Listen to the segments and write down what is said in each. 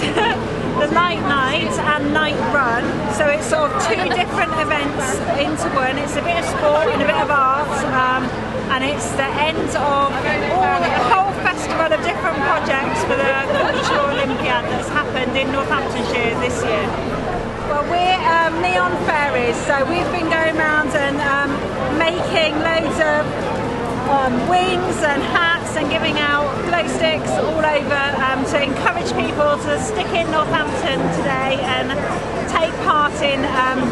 the Light Night and Night Run, so it's sort of two different events into one. It's a bit of sport and a bit of art, and it's the end of a whole festival of different projects for the Cultural Olympiad that's happened in Northamptonshire this year. Well, we're Neon Fairies, so we've been going around and making loads of wings and hats and giving out glow sticks all over to encourage people to stick in Northampton today and take part in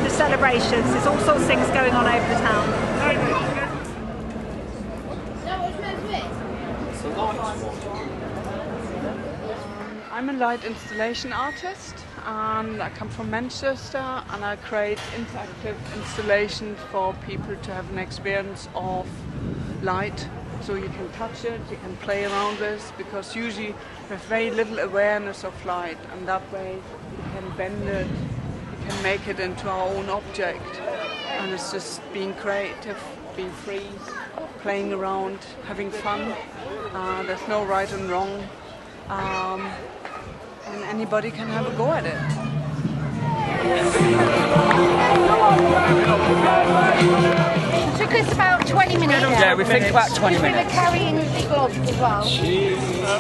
the celebrations. There's all sorts of things going on over the town. I'm a light installation artist and I come from Manchester, and I create interactive installations for people to have an experience of light. So you can touch it, you can play around with, because usually we have very little awareness of light, and that way you can bend it, you can make it into our own object. And it's just being creative, being free, playing around, having fun. There's no right and wrong. And anybody can have a go at it. It took us about 20 minutes. Yeah, we think about 20 minutes. minutes. We were carrying the gloves as well.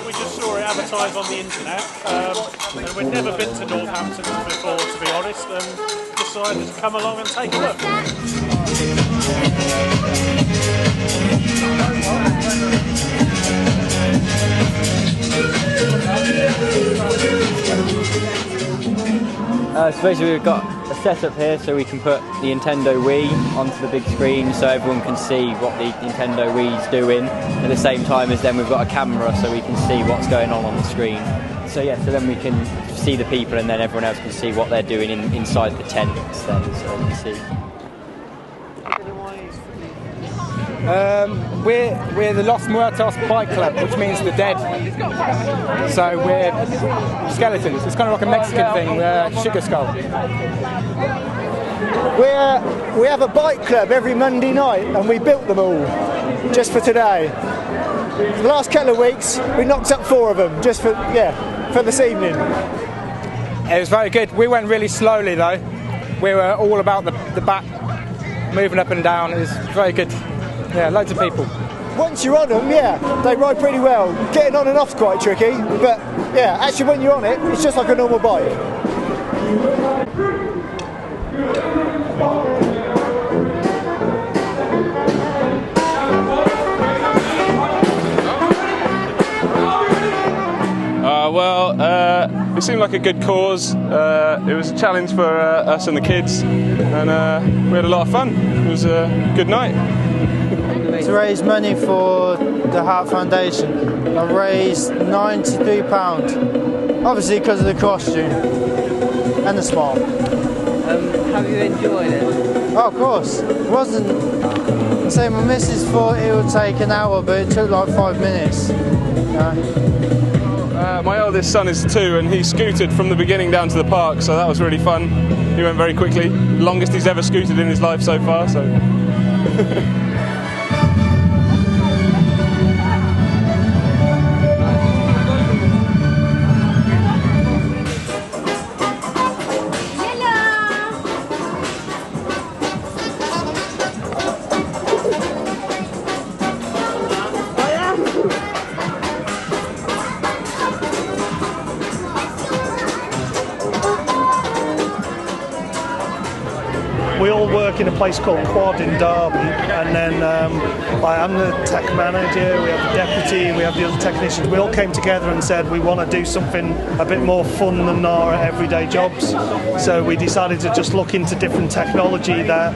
We just saw it advertised on the internet, and we'd never been to Northampton before, to be honest, and decided to come along and take a look. So basically we've got a setup here so we can put the Nintendo Wii onto the big screen so everyone can see what the Nintendo Wii's doing, at the same time as then we've got a camera so we can see what's going on the screen. So yeah, so then we can see the people and then everyone else can see what they're doing inside the tents then, so you can see. We're the Los Muertos Bike Club, which means the dead. So we're skeletons. It's kind of like a Mexican thing, sugar skull. We have a bike club every Monday night, and we built them all just for today. For the last couple of weeks, we knocked up 4 of them just for this evening. It was very good. We went really slowly though. We were all about the back, moving up and down. It was very good. Yeah, loads of people. Once you're on them, they ride pretty well. Getting on and off's quite tricky, but yeah, actually when you're on it, it's just like a normal bike. It seemed like a good cause. It was a challenge for us and the kids, and we had a lot of fun. It was a good night. To raise money for the Heart Foundation. I raised £92, obviously because of the costume and the smile. Have you enjoyed it? Oh, of course. It wasn't. Say my missus thought it would take an hour, but it took like 5 minutes. My eldest son is 2 and he scooted from the beginning down to the park, so that was really fun. He went very quickly, longest he's ever scooted in his life so far. So. We all work in a place called Quad in Derby, and then I'm the tech manager, we have the deputy, we have the other technicians. We all came together and said we want to do something a bit more fun than our everyday jobs. So we decided to just look into different technology that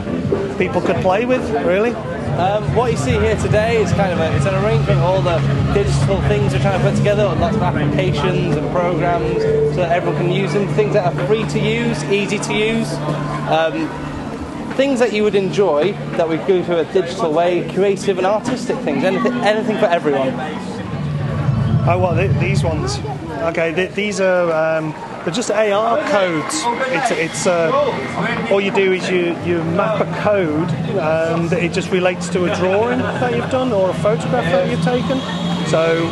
people could play with, really. What you see here today is it's an arrangement of all the digital things we're trying to put together, lots of applications and programs so that everyone can use them, things that are free to use, easy to use. Things that you would enjoy that we go through a digital way, creative and artistic things, anything for everyone. Oh, well, these ones. Okay, these are they're just AR codes. It's all you do is you map a code and it just relates to a drawing that you've done or a photograph that you've taken. So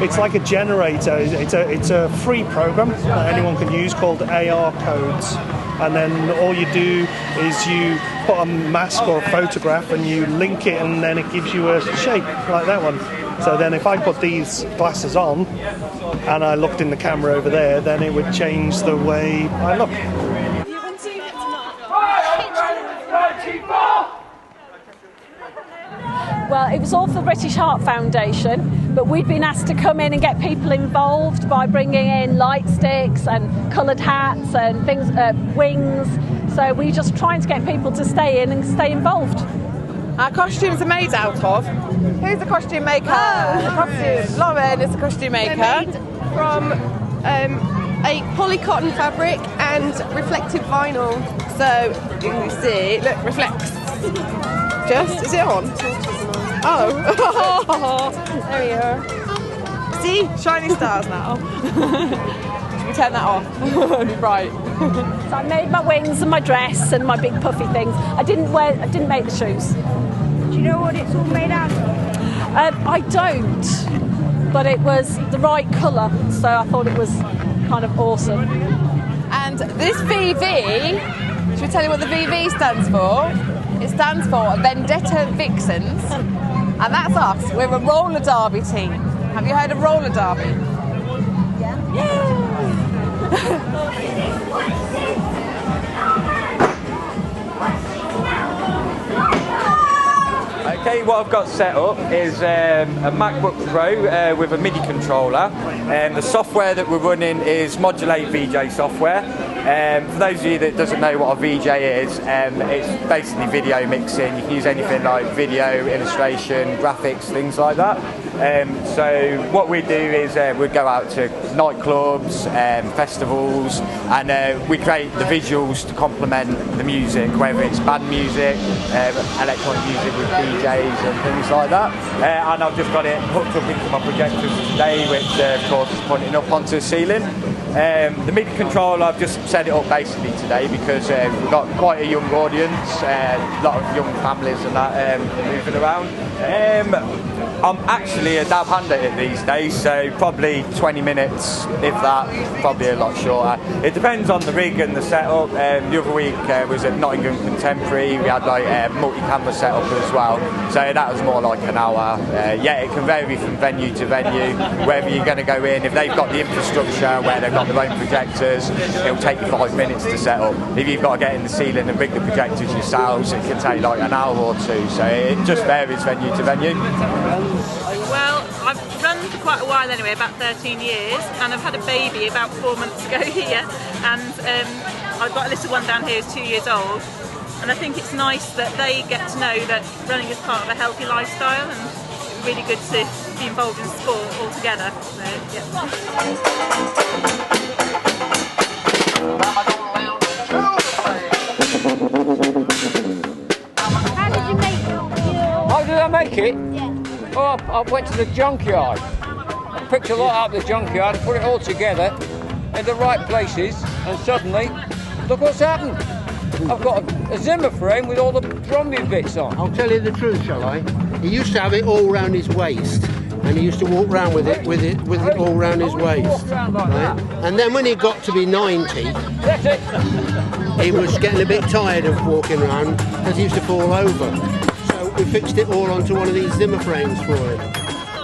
it's like a generator. It's a free program that anyone can use called AR codes. And then all you do is you put a mask or a photograph and you link it, and then it gives you a shape like that one. So then if I put these glasses on and I looked in the camera over there, then it would change the way I look. Well, it was all for the British Heart Foundation, but we'd been asked to come in and get people involved by bringing in light sticks and coloured hats and things, wings. So we're just trying to get people to stay in and stay involved. Our costumes are made out of. Who's the costume maker? The costume. Lauren is the costume maker. They're made from a polycotton fabric and reflective vinyl. So you can see, look, reflects. Is it on? Oh, there we are. See, shining stars now. Should we turn that off? It'll be bright. So I made my wings and my dress and my big puffy things. I didn't make the shoes. Do you know what it's all made out of? I don't, but it was the right colour, so I thought it was kind of awesome. And this VV, should we tell you what the VV stands for? It stands for Vendetta Vixens, and that's us. We're a roller derby team. Have you heard of roller derby? Yeah. Okay, what I've got set up is a MacBook Pro with a MIDI controller. The software that we're running is Modulate VJ software. For those of you that doesn't know what a VJ is, it's basically video mixing. You can use anything like video, illustration, graphics, things like that. So what we do is we go out to nightclubs, festivals, and we create the visuals to complement the music, whether it's band music, electronic music with DJs and things like that. And I've just got it hooked up into my projectors today, which of course is pointing up onto the ceiling. The MIDI controller, I've just set it up basically today because we've got quite a young audience, a lot of young families and that moving around. I'm actually a dab hand at it these days, so probably 20 minutes, if that, probably a lot shorter. It depends on the rig and the setup. The other week was at Nottingham Contemporary. We had like a multi-camera setup as well, so that was more like an hour. Yeah, it can vary from venue to venue, wherever you're going to go in. If they've got the infrastructure where they've got their own projectors, it'll take you 5 minutes to set up. If you've got to get in the ceiling and rig the projectors yourselves, it can take like an hour or two, so it just varies venue to venue. Well, I've run for quite a while anyway, about 13 years, and I've had a baby about 4 months ago here, and I've got a little one down here who's 2 years old, and I think it's nice that they get to know that running is part of a healthy lifestyle, and it's really good to be involved in sport altogether. So, yeah. How did I make it? Yeah. Oh, I went to the junkyard. I picked a lot out of the junkyard and put it all together in the right places, and suddenly, look what's happened. I've got a Zimmer frame with all the drumming bits on. I'll tell you the truth, shall I? He used to have it all round his waist, and he used to walk around with it all round his waist. Right? And then when he got to be 90, that's it. He was getting a bit tired of walking around because he used to fall over. So we fixed it all onto one of these Zimmer frames for him.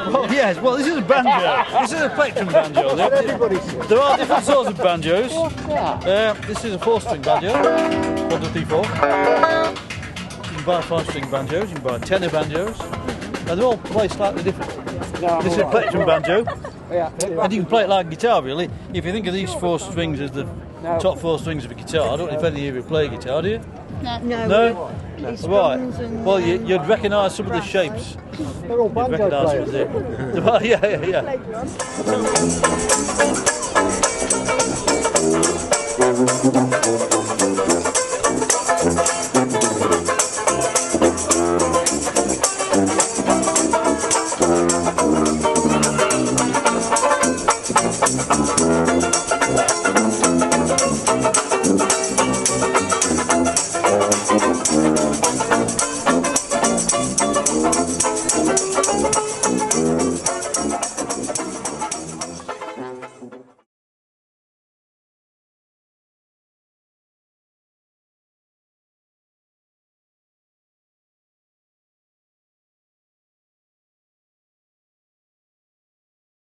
Oh yes, well this is a banjo. This is a plectrum banjo. There are different sorts of banjos. This is a 4-string banjo, 1, 2, 3, 4. You can buy 5-string banjos, you can buy tenor banjos, and they're all played slightly different. This is a plectrum banjo, and you can play it like a guitar really. If you think of these 4 strings as the top 4 strings of a guitar, I don't know if any of you play guitar, do you? No? Right. Well, you'd recognise some of the shapes. They're all banjo players. Yeah.